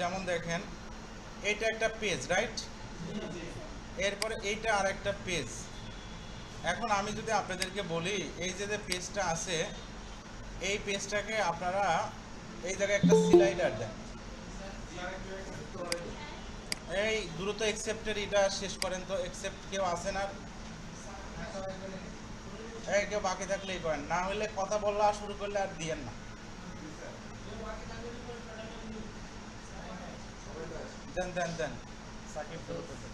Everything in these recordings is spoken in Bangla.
যেমন দেখেন এইটা একটা পেজ, রাইট? এরপরে এইটা আর একটা পেজ। এখন আমি যদি আপনাদেরকে বলি এই যে পেজটা আছে, এই পেজটাকে আপনারা এই জায়গায় একটা স্লাইডার দেন, এই দ্রুত অ্যাকসেপ্টের এটা শেষ করেন তো। অ্যাকসেপ্ট কেউ আসেন আর এই কেউ বাকি থাকলেই করেন, না হলে কথা বলা শুরু করলে আর দিয়েন না। দেন দেন দেন সাকিব শুরু করতে।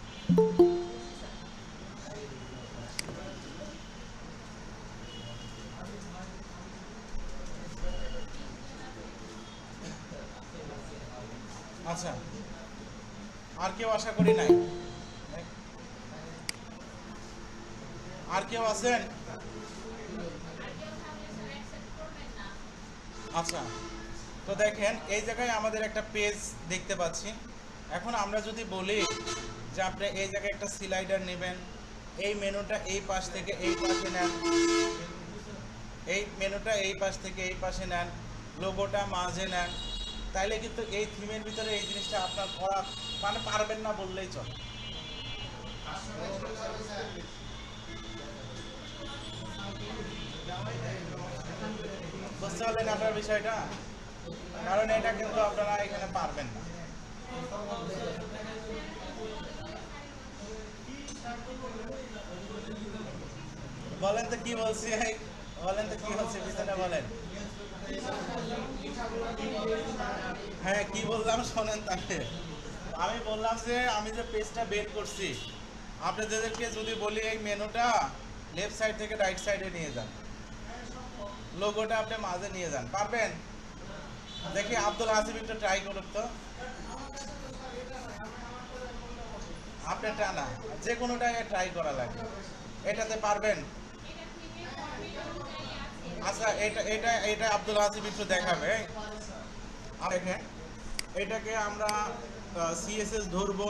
আচ্ছা, আর কেউ আশা করি নাই? আর কেউ আছেন? আচ্ছা, তো দেখেন এই জায়গায় আমাদের একটা পেজ দেখতে পাচ্ছি। এখন আমরা যদি বলি যে আপনি এই জায়গায় একটা স্লাইডার নেবেন, এই মেনুটা এই পাশ থেকে এই পাশে নেন, এই মেনুটা এই পাশ থেকে এই পাশে নেন, লোগোটা মাঝে নেন, তাইলে কিন্তু এই থিমের ভিতরে এই জিনিসটা আপনার করা মানে পারবেন না বললেই চলে। বুঝতে পারলেন আপনার বিষয়টা? কারণ এটা কিন্তু আপনারা এখানে পারবেন না। বলেন তো কি বলছি, বলেন তো কি বলছি, পিছনে বলেন। হ্যাঁ, কি বললাম শোনেন তাহলে। আমি বললাম যে আমি যে পেজটা বের করছি, আপনাদেরকে যদি বলি এই মেনুটা লেফট সাইড থেকে রাইট সাইডে নিয়ে যান, লোগোটা আপনি মাঝে নিয়ে যান, পারবেন? দেখি আব্দুল হাসিব একটু ট্রাই করুন তো। আপনি টানা যে কোনোটাই ট্রাই করা লাগে, এটাতে পারবেন? আচ্ছা, এটা এটা এটা আব্দুল হাসিব একটু দেখাবে। দেখেন এটাকে আমরা সিএসএস ধরবো,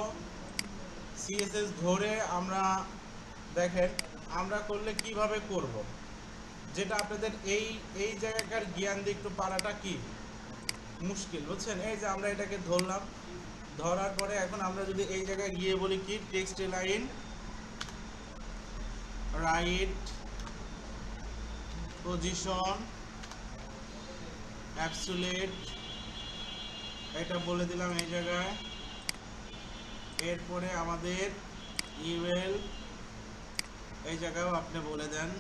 সিএসএস ধরে আমরা দেখেন আমরা করলে কিভাবে করব, যেটা আপনাদের এই এই জায়গাকার জ্ঞান দিয়ে একটু পারাটা কি মুশকিল, বুঝছেন? এই যে আমরা এটাকে ধরলাম, ধরার পরে এখন আমরা যদি এই জায়গায় গিয়ে বলি কি text line right position absolute, এটা বলে দিলাম এই জায়গায়। এরপরে আমাদের ইউএল এই জায়গায়ও আপনি বলে দেন।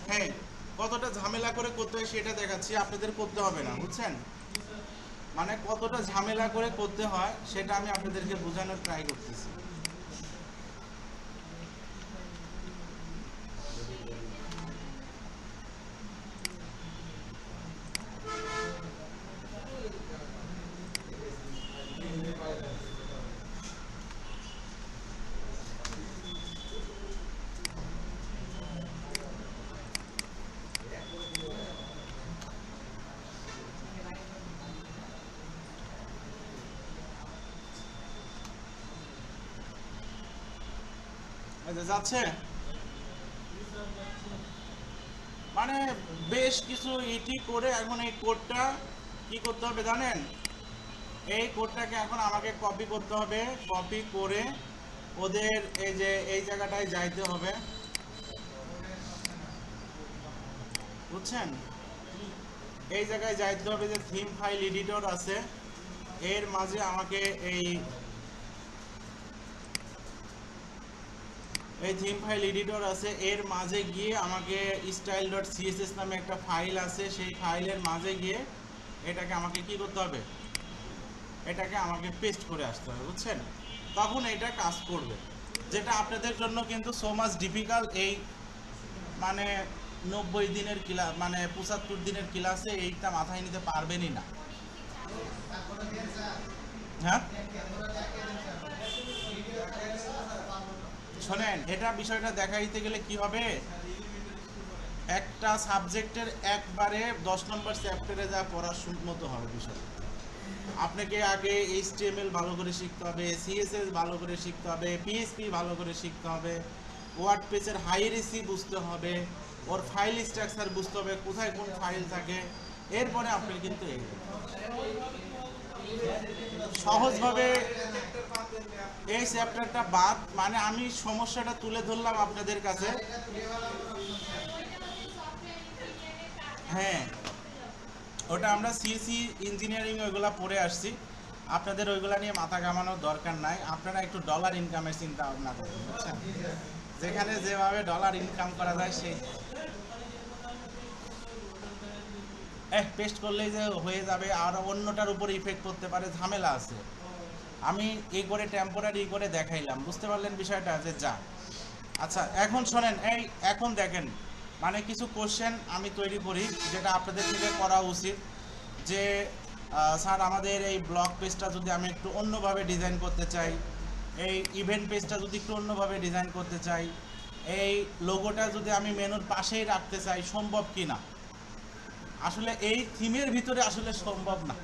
হ্যাঁ, কতটা ঝামেলা করে করতে হয় সেটা দেখাচ্ছি, আপনাদের করতে হবে না, বুঝছেন? মানে কতটা ঝামেলা করে করতে হয় সেটা আমি আপনাদেরকে বোঝানোর ট্রাই করতেছি। যাচ্ছে মানে বেশ কিছু ইটি করে এখন এই কোডটা কি করতে হবে জানেন? এই কোডটাকে এখন আমাকে কপি করতে হবে, কপি করে ওদের এই যে এই জায়গাটায় যাইতে হবে, বুঝছেন? এই জায়গায় যাইতে হবে যে থিম ফাইল এডিটর আছে, এর মাঝে আমাকে এই থিম ফাইল এডিটর আছে, এর মাঝে গিয়ে আমাকে স্টাইল ডট সিএসএস নামে একটা ফাইল আছে, সেই ফাইলের মাঝে গিয়ে এটাকে আমাকে কি করতে হবে, এটাকে আমাকে পেস্ট করে আসতে হবে, বুঝছেন? তখন এটা কাজ করবে, যেটা আপনাদের জন্য কিন্তু সো মাচ ডিফিকাল্ট। এই মানে 90 দিনের ক্লাস মানে 75 দিনের ক্লাসে এইটা মাথায় নিতে পারবেনই না। হ্যাঁ শোনেন, এটা বিষয়টা দেখাইতে গেলে কি হবে, একটা সাবজেক্টের একবারে 10 নম্বর চ্যাপ্টারে যা পড়ার মতো হবে বিষয়। আপনাকে আগে এইচটিএমএল ভালো করে শিখতে হবে, সিএসএস ভালো করে শিখতে হবে, পিএইচপি ভালো করে শিখতে হবে, ওয়ার্ড পেজের হাইয়েরেসি বুঝতে হবে, ওর ফাইল স্ট্রাকচার বুঝতে হবে, কোথায় কোন ফাইল থাকে, এরপরে আপনি কিন্তু সহজভাবে এই চ্যাপ্টারটা বাদ, মানে আমি সমস্যাটা তুলে ধরলাম আপনাদের কাছে। হ্যাঁ, ওটা আমরা সিএসসি ইঞ্জিনিয়ারিং ওইগুলা পড়ে আসছি, আপনাদের ওইগুলা নিয়ে মাথা ঘামানোর দরকার নাই। আপনারা একটু ডলার ইনকামের চিন্তা ভাবনা করবেন, বুঝছেন? যেখানে যেভাবে ডলার ইনকাম করা যায় সেই পেস্ট করলেই যে হয়ে যাবে আর অন্যটার উপর ইফেক্ট করতে পারে, ঝামেলা আছে। আমি এই করে টেম্পোরারি করে দেখাইলাম, বুঝতে পারলেন বিষয়টা যে যা। আচ্ছা এখন শোনেন, এই এখন দেখেন, মানে কিছু কোশ্চেন আমি তৈরি করি যেটা আপনাদের থেকে করা উচিত, যে স্যার আমাদের এই ব্লগ পেজটা যদি আমি একটু অন্যভাবে ডিজাইন করতে চাই, এই ইভেন্ট পেজটা যদি একটু অন্যভাবে ডিজাইন করতে চাই, এই লোগোটা যদি আমি মেনুর পাশেই রাখতে চাই, সম্ভব কি না? আসলে এই থিমের ভিতরে আসলে সম্ভব না।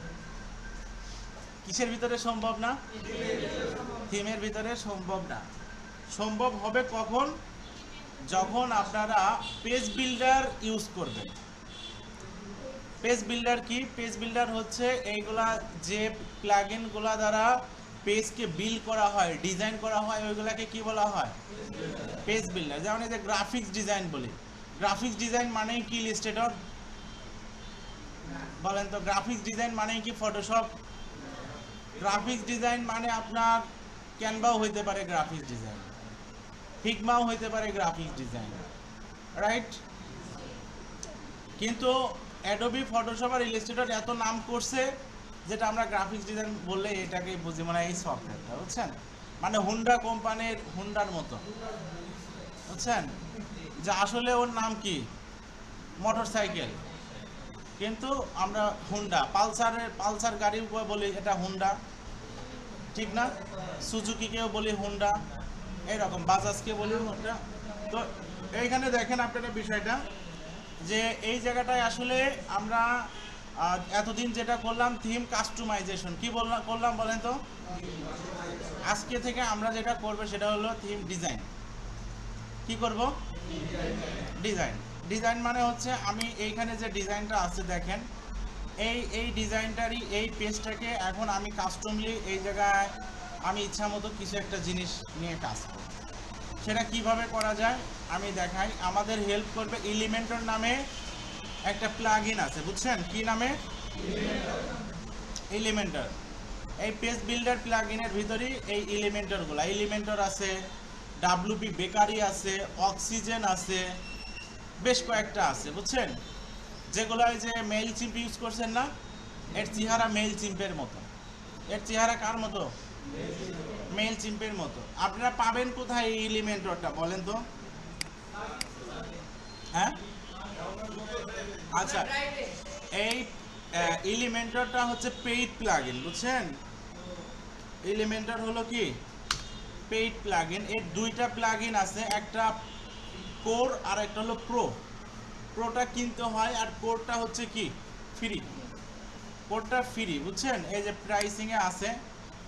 কিসের ভিতরে সম্ভব না? থিমের ভিতরে সম্ভব না। সম্ভব হবে কখন? যখন আপনারা পেজ বিল্ডার ইউজ করবেন। পেজ বিল্ডার কি? পেজ বিল্ডার হচ্ছে এইগুলা যে প্লাগইনগুলা দ্বারা পেজকে বিল্ড করা হয়, ডিজাইন করা হয়, ওইগুলাকে কি বলা হয়? Page builder. যেমন এই যে গ্রাফিক্স ডিজাইন বলি, গ্রাফিক্স ডিজাইন মানেই কি ইলাস্ট্রেটর? বলেন তো, গ্রাফিক্স ডিজাইন মানেই কি ফটোশপ? গ্রাফিক্স ডিজাইন মানে আপনার ক্যানভাও হইতে পারে গ্রাফিক্স ডিজাইন, ফিগমাও হইতে পারে গ্রাফিক্স ডিজাইন, রাইট? কিন্তু অ্যাডোবি ফটোশপ আর ইলাস্ট্রেটর এত নাম করছে যেটা আমরা গ্রাফিক্স ডিজাইন বললে এটাকে বুঝি, মানে এই সফটওয়্যারটা, বুঝছেন? মানে হুন্ডা কোম্পানির হুন্ডার মতো, বুঝছেন? যে আসলে ওর নাম কি? মোটর সাইকেল, কিন্তু আমরা হুন্ডা, পালসার গাড়ি বলি এটা হুন্ডা, ঠিক না? সুজুকিকেও বলি হুন্ডা, এইরকম বাজাজকে বলি হুন্ডা। তো এইখানে দেখেন আপনারা বিষয়টা, যে এই জায়গাটায় আসলে আমরা এতদিন যেটা করলাম থিম কাস্টমাইজেশন, কি করলাম বলেন তো? আজকে থেকে আমরা যেটা করব সেটা হলো থিম ডিজাইন। কি করব? ডিজাইন। ডিজাইন মানে হচ্ছে আমি এইখানে যে ডিজাইনটা আছে দেখেন, এই ডিজাইনটারই এই পেজটাকে এখন আমি কাস্টমলি এই জায়গায় আমি ইচ্ছা মতো কিছু একটা জিনিস নিয়ে কাজ করব। সেটা কিভাবে করা যায় আমি দেখাই। আমাদের হেল্প করবে এলিমেন্টর নামে একটা প্লাগইন আছে, বুঝছেন? কি নামে? এলিমেন্টর। এই পেজ বিল্ডার প্লাগইনের ভিতরেই এই এলিমেন্টর আছে, ডাব্লিউপি বেকারি আছে, অক্সিজেন আছে, বেশ কয়েকটা আছে, বুঝছেন? যেগুলো এই যে মেইল চিম্প ইউজ করছেন না, এর চেহারা মেইল চিম্পের মতো। এর চেহারা কার মতো? মেইল চিম্পের মতো। আপনারা পাবেন কোথায় এই এলিমেন্টরটা বলেন তো? হ্যাঁ, আচ্ছা, এই এলিমেন্টরটা হচ্ছে পেইড প্লাগইন, বুঝছেন? এলিমেন্টর হলো কি? Paid plugin. এর দুইটা প্লাগইন আছে, একটা কোর আর একটা হলো প্রো। প্রোটা কিনতে হয় আর কোরটা হচ্ছে কি? ফ্রি। কোরটা ফ্রি, বুঝছেন? এই যে প্রাইসিংয়ে আছে,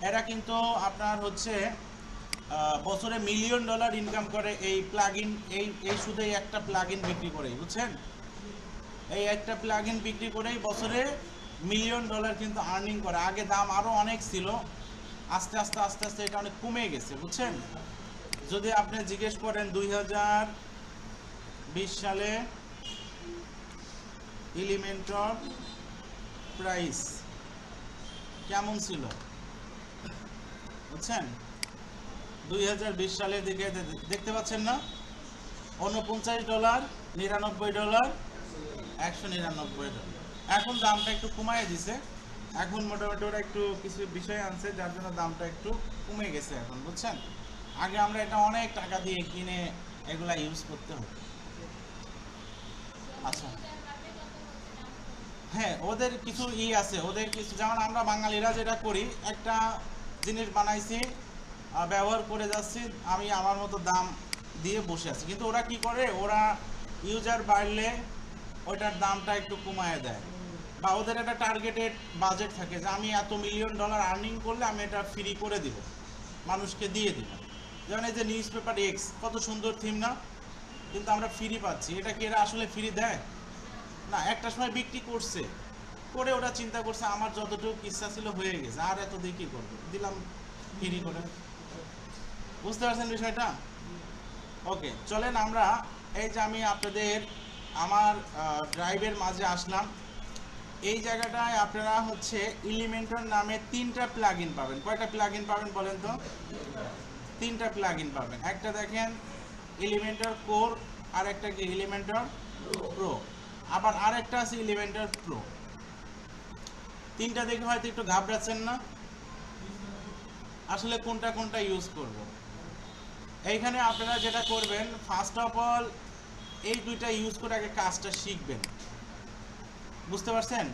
এরা কিন্তু আপনার হচ্ছে বছরে $1 মিলিয়ন ইনকাম করে এই প্লাগইন, এই শুধু এই একটা প্লাগইন বিক্রি করেই, বুঝছেন? এই একটা প্লাগইন বিক্রি করেই বছরে $1 মিলিয়ন কিন্তু আর্নিং করে। আগে দাম আরও অনেক ছিল, আস্তে আস্তে এটা অনেক কমে গেছে, বুঝছেন? যদি আপনি জিজ্ঞেস করেন 2020 সালে এলিমেন্টর প্রাইস কেমন ছিল, বুঝছেন? 2020 সালের দিকে দেখতে পাচ্ছেন না? $49, $99, $199। এখন দামটা একটু কমায় দিছে, এখন মোটামুটি ওরা একটু কিছু বিষয় আনছে যার জন্য দামটা একটু কমে গেছে এখন, বুঝছেন? আগে আমরা এটা অনেক টাকা দিয়ে কিনে এগুলা ইউজ করতে হতো। আচ্ছা, হ্যাঁ, ওদের কিছু আছে, ওদের কিছু, যেমন আমরা বাঙালিরা যেটা করি, একটা জিনিস বানাইছি, ব্যবহার করে যাচ্ছি, আমি আমার মতো দাম দিয়ে বসে আছি, কিন্তু ওরা কি করে, ওরা ইউজার বাড়লে ওইটার দামটা একটু কমায় দেয়, বা ওদের একটা টার্গেটেড বাজেট থাকে যে আমি এত $1 মিলিয়ন আর্নিং করলে আমি এটা ফ্রি করে দিব, মানুষকে দিয়ে দিব। যেমন এই যে নিউজ পেপার এক্স, কত সুন্দর থিম না, কিন্তু আমরা ফ্রি পাচ্ছি। এটা কি এরা আসলে ফ্রি দেয়? না, একটা সময় বিক্রি করছে, করে ওরা চিন্তা করছে আমার যতটুকু ইচ্ছা ছিল হয়ে গেছে, আর এত দিয়ে কী করবো, দিলাম ফ্রি করে। বুঝতে পারছেন বিষয়টা? ওকে, চলেন আমরা এই যে আমি আপনাদের আমার ড্রাইভের মাঝে আসলাম। এই জায়গাটায় আপনারা হচ্ছে এলিমেন্টর নামে 3টা প্লাগ ইন পাবেন। কয়টা প্লাগ ইন পাবেন বলেন তো? 3টা প্লাগ ইন পাবেন। একটা দেখেন এলিমেন্টর কোর, আর একটা কি এলিমেন্টর প্রো, আবার আরেকটা আছে এলিমেন্টর প্রো। 3টা দেখে হয়তো একটু ঘাবড়াচ্ছেন না, আসলে কোনটা কোনটা ইউজ করব। এইখানে আপনারা যেটা করবেন, ফার্স্ট অফ অল এই 2টা ইউজ করে আগে কাজটা শিখবেন। বুঝতে পারছেন?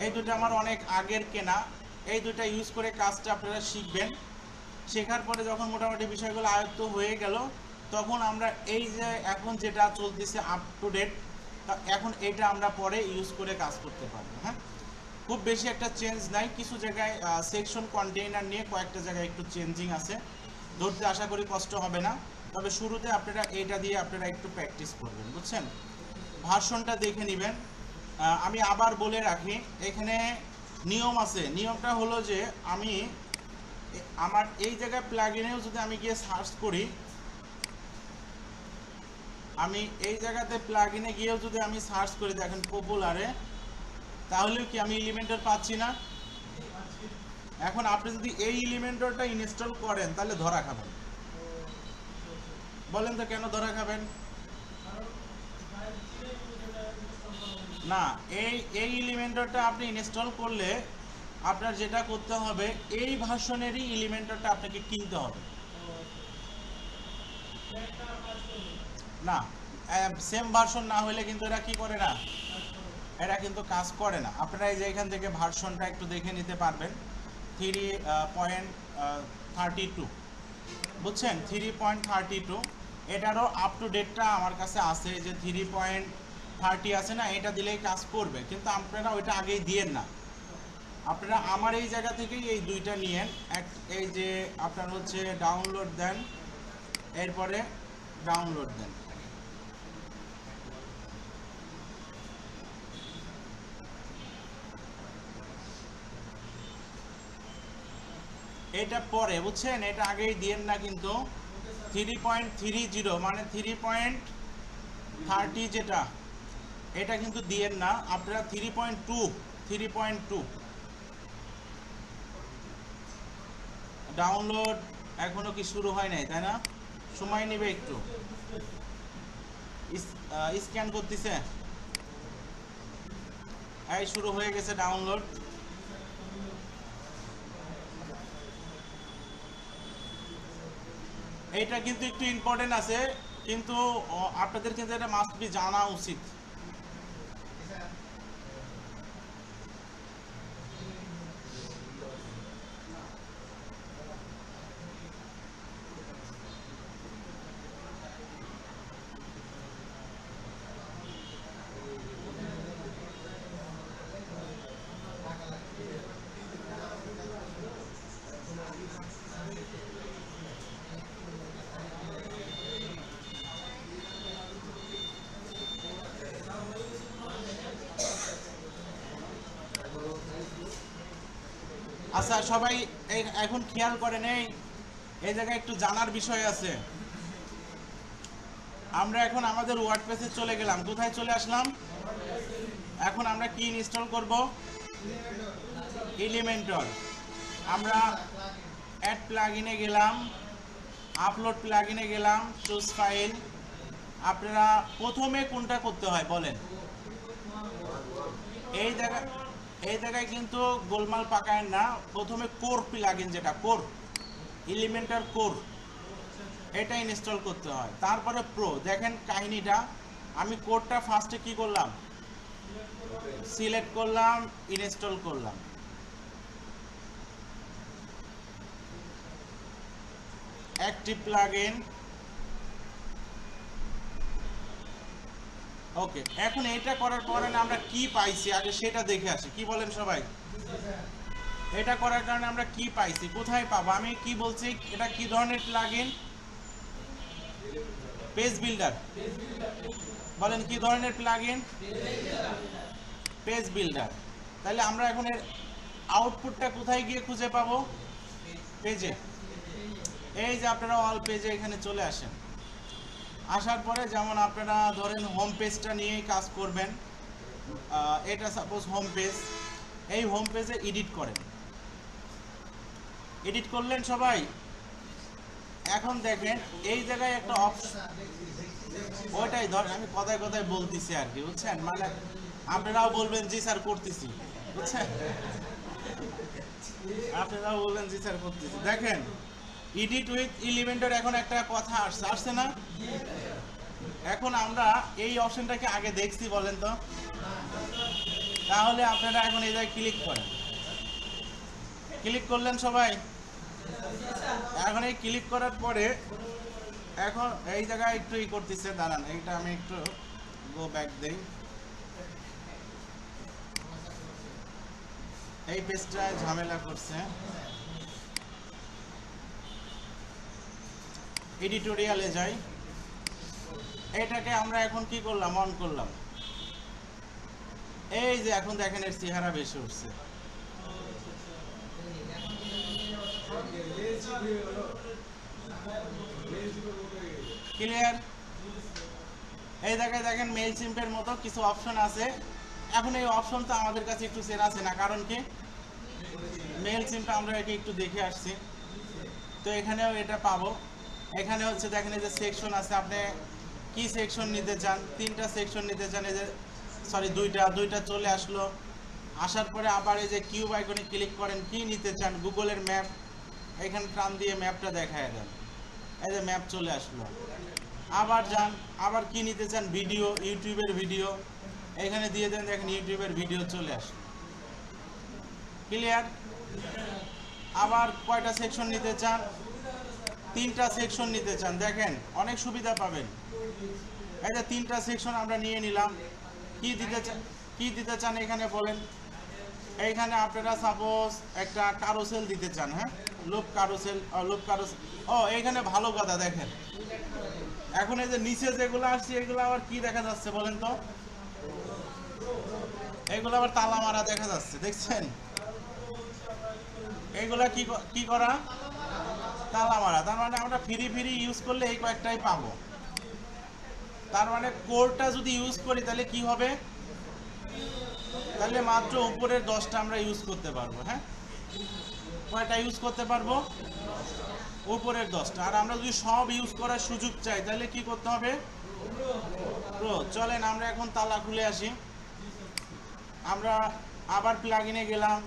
এই 2টা আমার অনেক আগের কেনা, এই 2টা ইউজ করে কাজটা আপনারা শিখবেন। শেখার পরে যখন মোটামুটি বিষয়গুলো আয়ত্ত হয়ে গেল, তখন আমরা এই যে এখন যেটা চলতেছে আপ টু ডেট, এখন এটা আমরা পরে ইউজ করে কাজ করতে পারবো। হ্যাঁ, খুব বেশি একটা চেঞ্জ নাই, কিছু জায়গায় সেকশন কন্টেইনার নিয়ে কয়েকটা জায়গায় একটু চেঞ্জিং আছে, ধরতে আশা করি কষ্ট হবে না। তবে শুরুতে আপনারা এইটা দিয়ে আপনারা একটু প্র্যাকটিস করবেন, বুঝছেন? ভার্সনটা দেখে নেবেন। আমি আবার বলে রাখি, এখানে নিয়ম আছে। নিয়মটা হলো যে আমি আমার এই জায়গায় প্লাগইনেও যদি আমি গিয়ে সার্চ করি, আমি এই জায়গাতে প্লাগইনে গিয়েও যদি আমি সার্চ করি, দেখেন পপুলারে, তাহলেও কি আমি এলিমেন্টর পাচ্ছি না? এখন আপনি যদি এই এলিমেন্টরটা ইনস্টল করেন তাহলে ধরা খাবেন। বলেন তো কেন ধরা খাবেন? না, এই এলিমেন্টরটা আপনি ইনস্টল করলে আপনার যেটা করতে হবে, এই ভার্সনেরই এলিমেন্টরটা আপনাকে কিনতে হবে। না, সেম ভার্সন না হলে কিন্তু এরা কি করে না, এরা কিন্তু কাজ করে না। আপনারা এই যে এখান থেকে ভার্সনটা একটু দেখে নিতে পারবেন, 3.32, বুঝছেন? 3.32, এটারও আপ টু ডেটটা আমার কাছে আছে, যে 3.30 আছে না, এটা দিলেই কাজ করবে। কিন্তু আপনারা ওইটা আগেই দিয়েন না, আপনারা আমার এই জায়গা থেকেই এই 2টা নিয়েন। এই যে আপনার হচ্ছে ডাউনলোড দেন, এরপরে ডাউনলোড দেন। এটা পরে, বুঝছেন? এটা আগেই দিয়েন না কিন্তু। 3.30 মানে 3.30 যেটা, এটা কিন্তু দিয়েন না আপনারা। 3.2 ডাউনলোড এখনো কি শুরু হয় নাই, তাই না? সময় নেবে একটু, স্ক্যান করতেছে। এই শুরু হয়ে গেছে ডাউনলোড। এইটা কিন্তু একটু ইম্পর্টেন্ট আছে, কিন্তু আপনাদের কিন্তু এটা মাস্ট বি জানা উচিত। আচ্ছা, সবাই এখন খেয়াল করেন, এই জায়গায় একটু জানার বিষয় আছে। আমরা এখন আমাদের ওয়ার্ডপ্রেসে চলে গেলাম। কোথায় চলে আসলাম? এখন আমরা কি ইনস্টল করব? এলিমেন্টর। আমরা অ্যাড প্লাগইনে গেলাম, আপলোড প্লাগইনে গেলাম, চুজ ফাইল। আপনারা প্রথমে কোনটা করতে হয় বলেন? এই জায়গায় কিন্তু গোলমাল পাকায় না। প্রথমে কোর প্লাগইন, যেটা কোর এলিমেন্টর কোর, এটা ইনস্টল করতে হয়। তারপরে প্রো। দেখেন কাহিনীটা, আমি কোডটা ফার্স্টে কি করলাম, সিলেক্ট করলাম, ইনস্টল করলাম। Active plugin. ওকে, এখন এটা করার পরে আমরা কি পাইছি আগে সেটা দেখে আসি। কি বলেন সবাই? এটা করার কারণে আমরা কি পাইছি, কোথায় পাবো, আমি কি বলছি, এটা কি ধরনের প্লাগইন? Page builder. বলেন কি ধরনের প্লাগইন? Page builder. তাহলে আমরা এখন এর আউটপুটটা কোথায় গিয়ে খুঁজে পাবো? পেজে। এই যে আপনারা অল পেজে এখানে চলে আসেন, আসার পরে যেমন আপনারা ধরেন হোম পেজটা নিয়েই কাজ করবেন, এটা সাপোজ হোম পেজ, এই হোম পেজে এডিট করেন, এডিট করলেন সবাই। এখন দেখেন এই জায়গায় একটা অপশন, ওইটাই ধর আমি কথায় কথায় বলতেছি আর কি, বুঝছেন, মানে আপনারাও বলবেন জি স্যার করতেছি, বুঝছেন, আপনারাও বলবেন জি স্যার করতেছি। দেখেন এডিট উইথ এলিমেন্টের এখন একটা কথা আসছে না? এখন আমরা এই অপশনটাকে আগে দেখছি বলেন তো? তাহলে আপনারা এখন এই জায়গায় ক্লিক করেন, ক্লিক করলেন সবাই। এখন এই ক্লিক করার পরে এখন এই জায়গায় একটু ই করতেছে, দাঁড়ান এইটা আমি একটু গো ব্যাক দেই। এই পেজটা ঝামেলা করছে, এডিটোরিয়ালে যাই, এটাকে আমরা এখন কি করলাম, অন করলাম। এই যে এখন দেখেন এর চেহারা বেশি উঠছে, ক্লিয়ার? এই জায়গায় দেখেন মেইল সিম্পের মতো কিছু অপশন আছে। এখন এই অপশনটা আমাদের কাছে একটু চেনা চেনা, কারণ কি মেইল সিম্পে আমরা একে একটু দেখে আসছি, তো এখানেও এটা পাবো। এখানে হচ্ছে দেখেন এই যে সেকশন আছে, আপনি কি সেকশন নিতে চান, 3টা সেকশন নিতে চান, এই যে সরি দুইটা চলে আসলো। আসার পরে আবার এই যে কিউব আইকনে ক্লিক করেন, কি নিতে চান, গুগলের ম্যাপ, এখানে টান দিয়ে ম্যাপটা দেখায় দেন, এই যে ম্যাপ চলে আসলো। আবার যান, আবার কি নিতে চান, ভিডিও, ইউটিউবের ভিডিও, এখানে দিয়ে দেন, দেখেন ইউটিউবের ভিডিও চলে আসলো, ক্লিয়ার? আবার কয়টা সেকশন নিতে চান, 3টা সেকশন নিতে চান, দেখেন অনেক সুবিধা পাবেন। এই যে 3টা সেকশন আমরা নিয়ে নিলাম। কি দিতে চান এখানে বলেন। এইখানে আপনারা সাপোজ একটা কারুসেল দিতে চান, হ্যাঁ, লুপ কারুসেল, ও এইখানে ভালো কথা দেখেন, এখন এই যে নিচে যেগুলো আসছে এগুলো আবার কি দেখা যাচ্ছে বলেন তো, এগুলো আবার তালা মারা দেখা যাচ্ছে, দেখছেন? এইগুলা কি করা, তালা মারা। তার মানে আমরা ফ্রি ইউজ করলে এই কয়েকটাই পাবো। তার মানে কোডটা যদি ইউজ করি তাহলে কি হবে, তাহলে মাত্র উপরের 10টা আমরা ইউজ করতে পারবো। হ্যাঁ, কয়টা ইউজ করতে পারবো, উপরের 10টা। আর আমরা যদি সব ইউজ করার সুযোগ চাই তাহলে কি করতে হবে, প্রো। চলেন আমরা এখন তালা খুলে আসি। আমরা আবার প্লাগইনে গেলাম,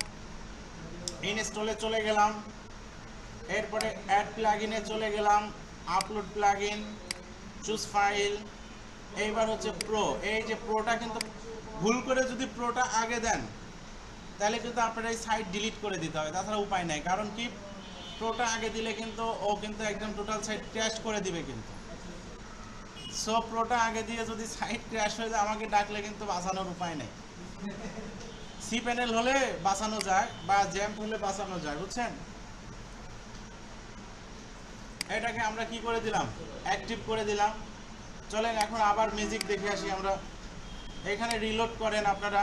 ইনস্টলে চলে গেলাম, এরপরে অ্যাড প্লাগইনে চলে গেলাম, আপলোড প্লাগইন, চুজ ফাইল, এইবার হচ্ছে প্রো। এই যে প্রোটা কিন্তু ভুল করে যদি প্রোটা আগে দেন তাহলে কিন্তু আপনারা এই সাইট ডিলিট করে দিতে হবে, তাছাড়া উপায় নাই। কারণ কি প্রোটা আগে দিলে কিন্তু ও কিন্তু একদম টোটাল সাইট ক্র্যাশ করে দিবে কিন্তু। সো প্রোটা আগে দিয়ে যদি সাইট ক্র্যাশ হয়ে যায় আমাকে ডাকলে কিন্তু বাঁচানোর উপায় নেই। সি প্যানেল হলে বাঁচানো যায় বা জ্যাম্প হলে বাঁচানো যায়, বুঝছেন? এটাকে আমরা কি করে দিলাম, অ্যাক্টিভ করে দিলাম। চলেন এখন আবার ম্যাজিক দেখে আসি আমরা। এখানে রিলোড করেন আপনারা,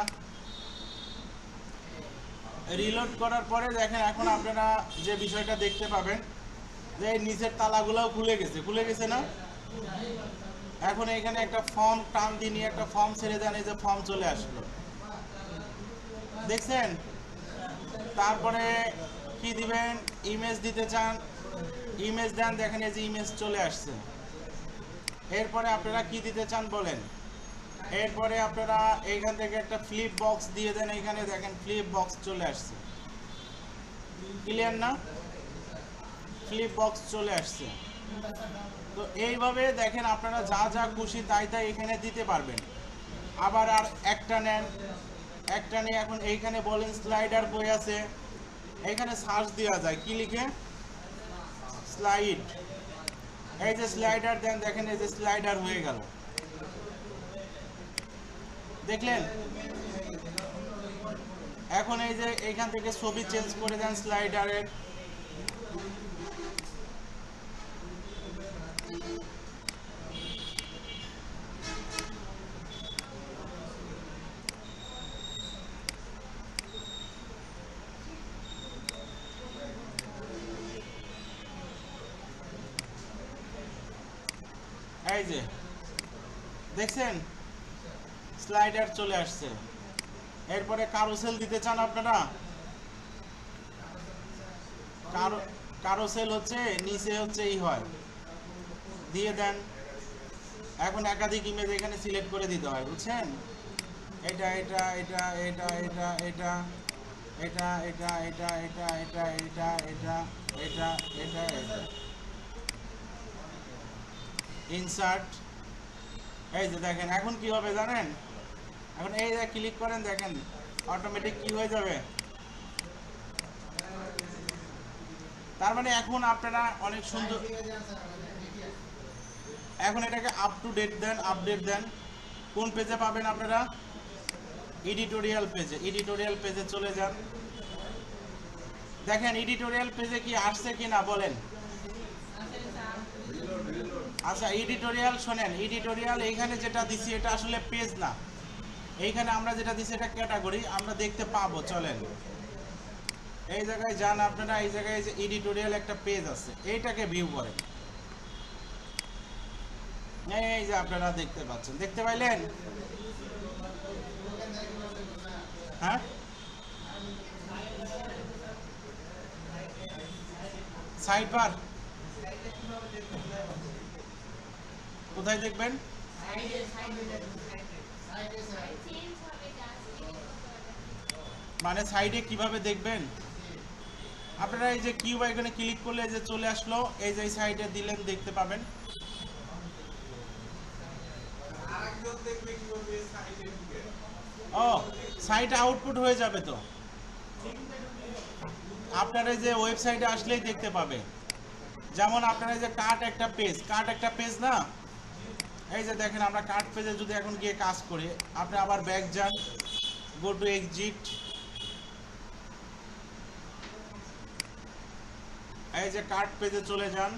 রিলোড করার পরে দেখেন এখন আপনারা যে বিষয়টা দেখতে পাবেন যে নিচের তালাগুলোও খুলে গেছে না? এখন এখানে একটা ফর্ম টান দিয়ে নিয়ে একটা ফর্ম ছেড়ে দেন, এই যে ফর্ম চলে আসলো, দেখছেন? তারপরে কি দিবেন, ইমেজ দিতে চান, ইমেজ দেন, দেখেন এই যে ইমেজ চলে আসছে। এরপরে আপনারা কি দিতে চান বলেন। এরপরে আপনারা এইখান থেকে একটা ফ্লিপ বক্স দিয়ে দেন, এইখানে দেখেন ফ্লিপ বক্স চলে আসছে, ক্লিয়ার না? ফ্লিপ বক্স চলে আসছে। তো এইভাবে দেখেন আপনারা যা যা খুশি তাই এখানে দিতে পারবেন। আবার আর একটা নেন, একটা নিয়ে এখন এইখানে বলেন স্লাইডার বই আছে, এইখানে সার্চ দেওয়া যায়, কি লিখে, স্লাইড। এই যে স্লাইডার দেন, দেখেন এই যে স্লাইডার হয়ে গেল, দেখলেন? এখন এই যে এখান থেকে ছবি চেঞ্জ করে দেন স্লাইডারের। এই যে দেখছেন স্লাইডার চলে আসছে। এরপরে কারুসেল দিতে চান আপনারা? কারুসেল হচ্ছে নিচে হচ্ছে এই হয়, দিয়ে দেন। এখন একাধিক ইমেজ এখানে সিলেক্ট করে দিতে হয়, বুঝছেন? এটা এটা এটা এটা এটা এটা এটা এটা এটা এটা এটা এটা এটা এটা এটা এটা ইনসার্ট। এই যে দেখেন এখন কি হবে জানেন? এখন এই যে ক্লিক করেন, দেখেন অটোমেটিক কি হয়ে যাবে। তার মানে এখন আপনারা অনেক সুন্দর, এখন এটাকে আপ টু ডেট দেন, আপডেট দেন। কোন পেজে পাবেন আপনারা? এডিটোরিয়াল পেজে। এডিটোরিয়াল পেজে চলে যান, দেখেন এডিটোরিয়াল পেজে কি আসছে কিনা বলেন। আচ্ছা এডিটোরিয়াল শোনেন, এডিটোরিয়াল এইখানে যেটা দিছি এটা আসলে পেজ না, এইখানে আমরা যেটা দিছি এটা ক্যাটাগরি, আমরা দেখতে পাবো। চলেন এই জায়গায় যান আপনারা, এই জায়গায় যে এডিটোরিয়াল একটা পেজ আছে এইটাকে ভিউ করেন। এই যে আপনারা দেখতে পাচ্ছেন, দেখতে পাইলেন? হ্যাঁ সাইড বার কোথায় দেখবেন? মানে সাইডে কিভাবে দেখবেন আপনারা? এই যে কিউব আইকনে ক্লিক করলে যে চলে আসলো, এই যে সাইডে দিলেন দেখতে পাবেন। ও সাইট আউটপুট হয়ে যাবে তো, আপনারা যে ওয়েবসাইটে আসলেই দেখতে পাবে। যেমন আপনারা যে কার্ট একটা পেজ না, এই যে দেখেন আমরা কার্ট পেজে যদি এখন গিয়ে কাজ করি, আপনি আবার ব্যাক যান, গো টু এক্সিট, এই যে কার্ট পেজে চলে যান,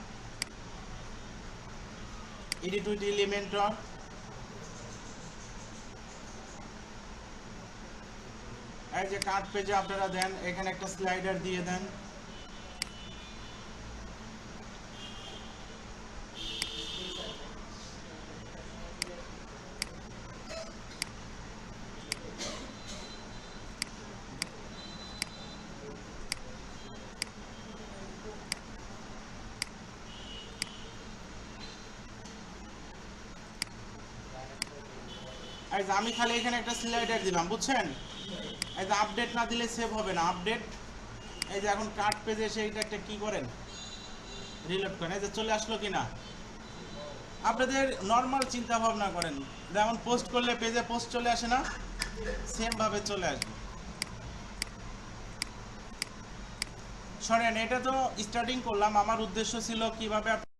এডিট উইথ এলিমেন্টর, এই যে কার্ট পেজে আপনারা দেন, এখানে একটা স্লাইডার দিয়ে দেন। এই যে আমি খালি এখানে একটা স্লাইডার দিলাম, বুঝছেন? এই যে আপডেট না দিলে সেভ হবে না, আপডেট। এই যে এখন কার্ট পেজে এসে এইটা একটা কি করেন, রিলোড করেন, এই যে চলে আসলো কিনা। আপনাদের নর্মাল চিন্তা ভাবনা করেন, যেমন পোস্ট করলে পেজে পোস্ট চলে আসে না, সেম ভাবে চলে আসবে। শোনেন এটা তো স্টার্টিং করলাম, আমার উদ্দেশ্য ছিল কিভাবে